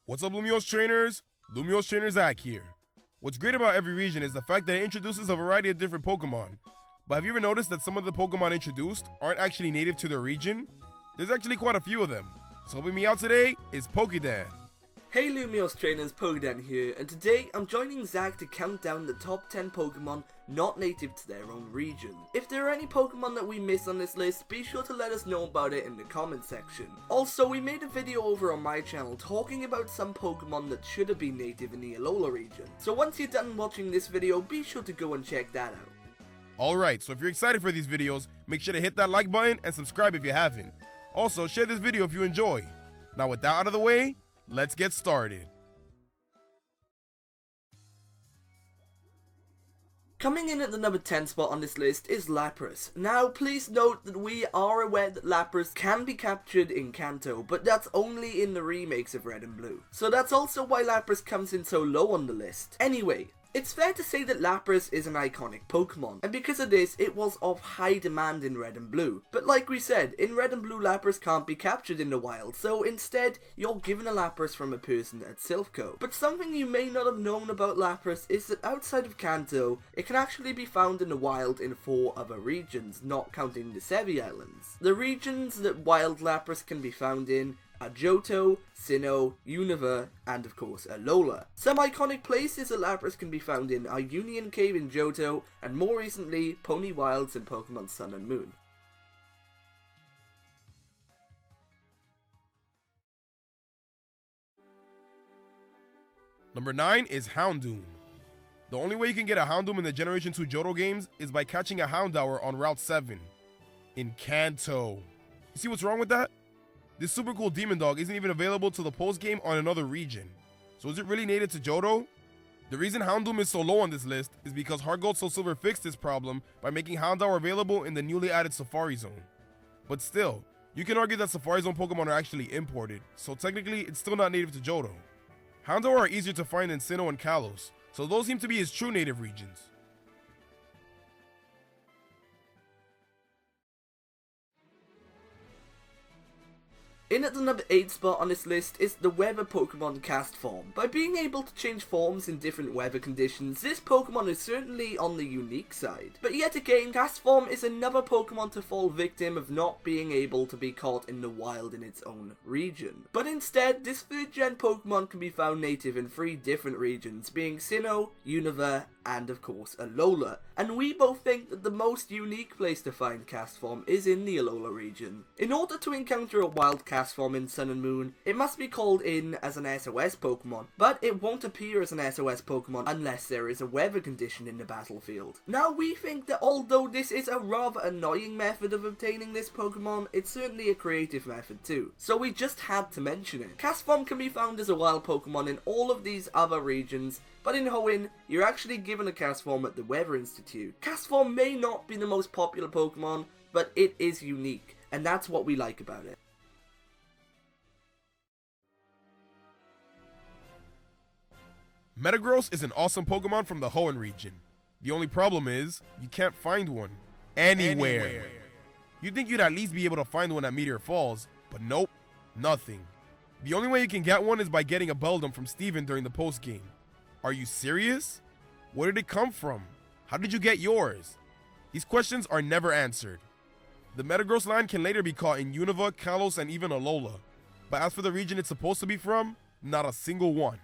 What's up, Lumiose trainers? Lumiose Trainer Zach here. What's great about every region is the fact that it introduces a variety of different Pokemon. But have you ever noticed that some of the Pokemon introduced aren't actually native to their region? There's actually quite a few of them. So helping me out today is Pokedan. Hey Lumiose trainers, Pokedan here, and today I'm joining Zach to count down the top 10 Pokemon not native to their own region. If there are any Pokemon that we miss on this list, be sure to let us know about it in the comment section. Also, we made a video over on my channel talking about some Pokemon that should have been native in the Alola region. So once you're done watching this video, be sure to go and check that out. Alright, so if you're excited for these videos, make sure to hit that like button and subscribe if you haven't. Also, share this video if you enjoy. Now with that out of the way, let's get started. Coming in at the number 10 spot on this list is Lapras. Now please note that we are aware that Lapras can be captured in Kanto, but that's only in the remakes of Red and Blue. So that's also why Lapras comes in so low on the list. Anyway, it's fair to say that Lapras is an iconic Pokemon, and because of this, it was of high demand in Red and Blue. But like we said, in Red and Blue, Lapras can't be captured in the wild, so instead, you're given a Lapras from a person at Silph Co. But something you may not have known about Lapras is that outside of Kanto, it can actually be found in the wild in 4 other regions, not counting the Sevi Islands. The regions that wild Lapras can be found in are Johto, Sinnoh, Unova, and of course Alola. Some iconic places that Lapras can be found in are Union Cave in Johto, and more recently, Pony Wilds in Pokemon Sun and Moon. Number 9 is Houndoom. The only way you can get a Houndoom in the Generation 2 Johto games is by catching a Houndour on Route 7 in Kanto. You see what's wrong with that? This super cool Demon Dog isn't even available to the post game on another region. So is it really native to Johto? The reason Houndoom is so low on this list is because Heart Gold Soul Silver fixed this problem by making Houndour available in the newly added Safari Zone. But still, you can argue that Safari Zone Pokemon are actually imported, so technically it's still not native to Johto. Houndour are easier to find than Sinnoh and Kalos, so those seem to be his true native regions. In at the number 8 spot on this list is the weather Pokemon Castform. By being able to change forms in different weather conditions, this Pokemon is certainly on the unique side. But yet again, Castform is another Pokemon to fall victim of not being able to be caught in the wild in its own region. But instead, this 3rd gen Pokemon can be found native in 3 different regions, being Sinnoh, Unova, and of course Alola. And we both think that the most unique place to find Castform is in the Alola region. In order to encounter a wild Castform in Sun and Moon, it must be called in as an SOS Pokemon, but it won't appear as an SOS Pokemon unless there is a weather condition in the battlefield. Now we think that although this is a rather annoying method of obtaining this Pokemon, it's certainly a creative method too, so we just had to mention it. Castform can be found as a wild Pokemon in all of these other regions, but in Hoenn, you're actually given a Castform at the Weather Institute. Castform may not be the most popular Pokemon, but it is unique, and that's what we like about it. Metagross is an awesome Pokemon from the Hoenn region. The only problem is, you can't find one anywhere. You'd think you'd at least be able to find one at Meteor Falls, but nope, nothing. The only way you can get one is by getting a Beldum from Steven during the post game. Are you serious? Where did it come from? How did you get yours? These questions are never answered. The Metagross line can later be caught in Unova, Kalos, and even Alola. But as for the region it's supposed to be from, not a single one.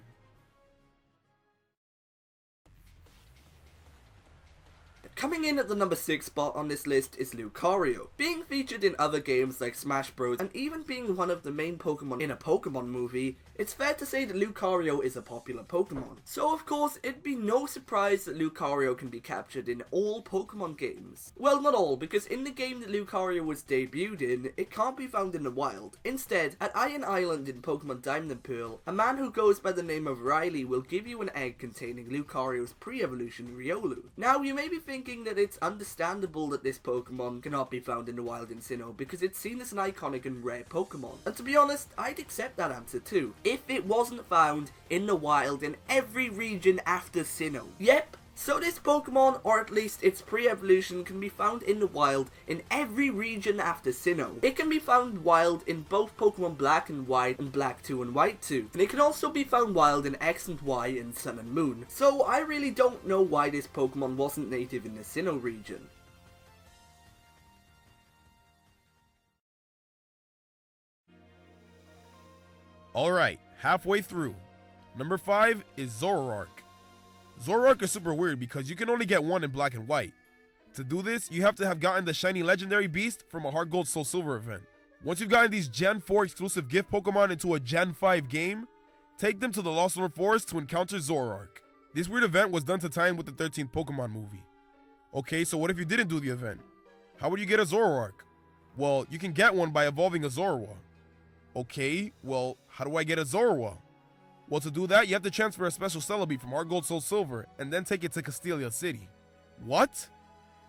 Coming in at the number 6 spot on this list is Lucario. Being featured in other games like Smash Bros. And even being one of the main Pokemon in a Pokemon movie, it's fair to say that Lucario is a popular Pokemon. So of course, it'd be no surprise that Lucario can be captured in all Pokemon games. Well, not all, because in the game that Lucario was debuted in, it can't be found in the wild. Instead, at Iron Island in Pokemon Diamond and Pearl, a man who goes by the name of Riley will give you an egg containing Lucario's pre-evolution Riolu. Now, you may be thinking that it's understandable that this Pokemon cannot be found in the wild in Sinnoh because it's seen as an iconic and rare Pokemon. And to be honest, I'd accept that answer too, if it wasn't found in the wild in every region after Sinnoh. Yep, So this Pokemon, or at least its pre-evolution, can be found in the wild in every region after Sinnoh. It can be found wild in both Pokemon Black and White and Black 2 and White 2. And it can also be found wild in X and Y in Sun and Moon. So I really don't know why this Pokemon wasn't native in the Sinnoh region. Alright, halfway through. Number 5 is Zoroark. Zoroark is super weird because you can only get one in Black and White. To do this, you have to have gotten the shiny legendary beast from a Heart Gold Soul Silver event. Once you've gotten these Gen 4 exclusive gift Pokemon into a Gen 5 game, take them to the Lost Lore Forest to encounter Zoroark. This weird event was done to tie in with the 13th Pokemon movie. Okay, so what if you didn't do the event? How would you get a Zoroark? Well, you can get one by evolving a Zorua. Okay, well, how do I get a Zorua? Well, to do that, you have to transfer a special Celebi from Heart Gold Soul Silver and then take it to Castelia City. What?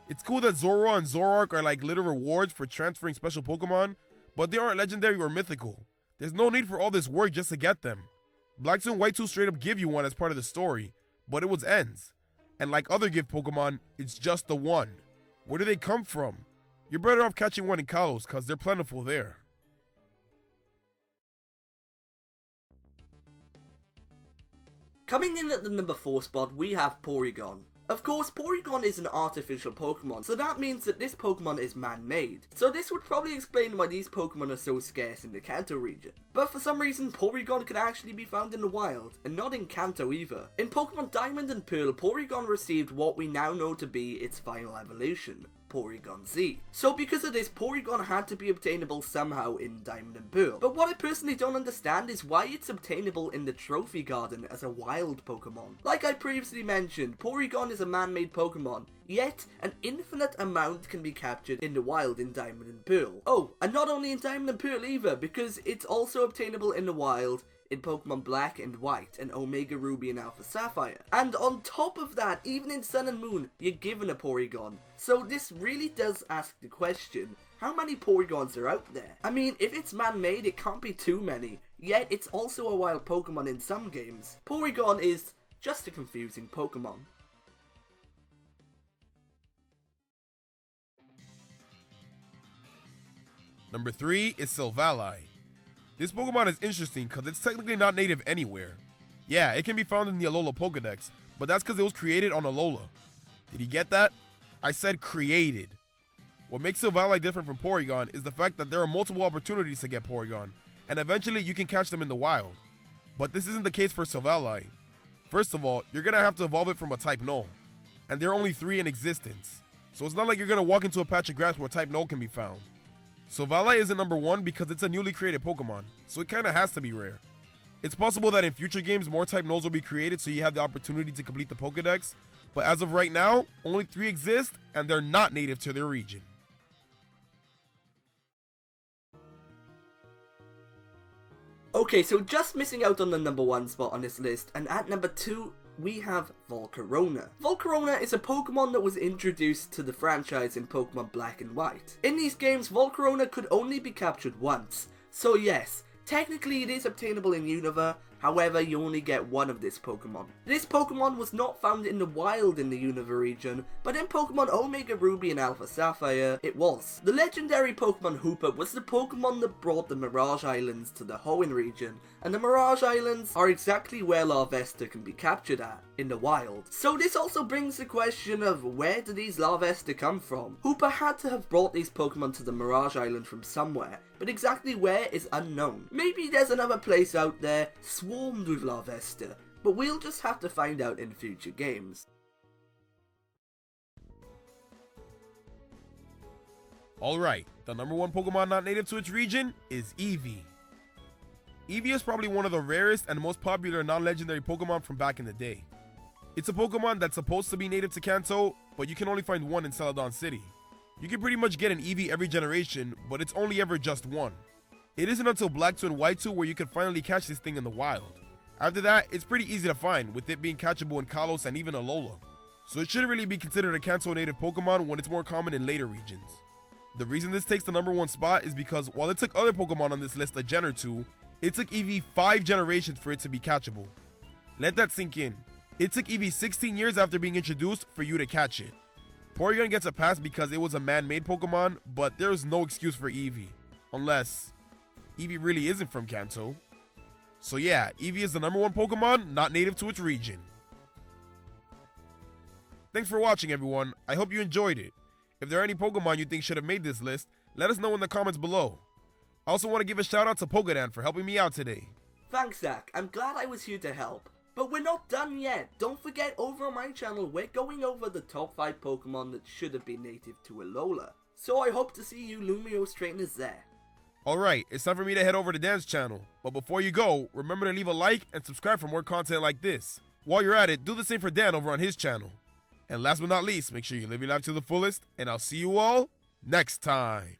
It's cool that Zorua and Zoroark are like little rewards for transferring special Pokemon, but they aren't legendary or mythical. There's no need for all this work just to get them. Black 2 and White 2 straight up give you one as part of the story, but it was ends. And like other gift Pokemon, it's just the one. Where do they come from? You're better off catching one in Kalos, cause they're plentiful there. Coming in at the number 4 spot, we have Porygon. Of course, Porygon is an artificial Pokemon, so that means that this Pokemon is man-made. So this would probably explain why these Pokemon are so scarce in the Kanto region. But for some reason, Porygon can actually be found in the wild, and not in Kanto either. In Pokemon Diamond and Pearl, Porygon received what we now know to be its final evolution, Porygon Z. So because of this, Porygon had to be obtainable somehow in Diamond and Pearl. But what I personally don't understand is why it's obtainable in the Trophy Garden as a wild Pokemon. Like I previously mentioned, Porygon is a man-made Pokemon, yet an infinite amount can be captured in the wild in Diamond and Pearl. Oh, and not only in Diamond and Pearl either, because it's also obtainable in the wild in Pokemon Black and White and Omega Ruby and Alpha Sapphire. And on top of that, even in Sun and Moon, you're given a Porygon. So this really does ask the question, how many Porygons are out there? I mean, if it's man-made, it can't be too many, yet it's also a wild Pokemon in some games. Porygon is just a confusing Pokemon. Number 3 is Silvally. This Pokemon is interesting because it's technically not native anywhere. Yeah, it can be found in the Alola Pokedex, but that's because it was created on Alola. Did you get that? I said created. What makes Silvally different from Porygon is the fact that there are multiple opportunities to get Porygon, and eventually you can catch them in the wild. But this isn't the case for Silvally. First of all, you're going to have to evolve it from a type Null, and there are only 3 in existence. So it's not like you're going to walk into a patch of grass where type Null can be found. Silvally isn't number 1 because it's a newly created Pokemon, so it kinda has to be rare. It's possible that in future games more type Nulls will be created so you have the opportunity to complete the Pokedex, but as of right now, only 3 exist and they're not native to their region. Okay, so just missing out on the number 1 spot on this list, and at number 2, we have Volcarona. Volcarona is a Pokemon that was introduced to the franchise in Pokemon Black and White. In these games, Volcarona could only be captured once, so yes, technically it is obtainable in Unova, however you only get one of this Pokemon. This Pokemon was not found in the wild in the Unova region, but in Pokemon Omega Ruby and Alpha Sapphire, it was. The legendary Pokemon Hoopa was the Pokemon that brought the Mirage Islands to the Hoenn region, and the Mirage Islands are exactly where Larvesta can be captured at, in the wild. So this also brings the question of where do these Larvesta come from? Hoopa had to have brought these Pokemon to the Mirage Island from somewhere, but exactly where is unknown. Maybe there's another place out there swarmed with Larvesta, but we'll just have to find out in future games. Alright, the number 1 Pokemon not native to its region is Eevee. Eevee is probably one of the rarest and most popular non-legendary Pokemon from back in the day. It's a Pokemon that's supposed to be native to Kanto, but you can only find one in Celadon City. You can pretty much get an Eevee every generation, but it's only ever just one. It isn't until Black 2 and White 2 where you can finally catch this thing in the wild. After that, it's pretty easy to find, with it being catchable in Kalos and even Alola. So it shouldn't really be considered a Kanto native Pokemon when it's more common in later regions. The reason this takes the number 1 spot is because while it took other Pokemon on this list a gen or two, it took Eevee 5 generations for it to be catchable. Let that sink in. It took Eevee 16 years after being introduced for you to catch it. Porygon gets a pass because it was a man-made Pokemon, but there's no excuse for Eevee. Unless Eevee really isn't from Kanto. So yeah, Eevee is the #1 Pokemon not native to its region. Thanks for watching, everyone. I hope you enjoyed it. If there are any Pokemon you think should have made this list, let us know in the comments below. I also want to give a shout out to Pokedan for helping me out today. Thanks, Zach. I'm glad I was here to help. But we're not done yet. Don't forget, over on my channel, we're going over the top 5 Pokemon that should have been native to Alola. So I hope to see you Lumiose trainers there. Alright, it's time for me to head over to Dan's channel. But before you go, remember to leave a like and subscribe for more content like this. While you're at it, do the same for Dan over on his channel. And last but not least, make sure you live your life to the fullest, and I'll see you all next time.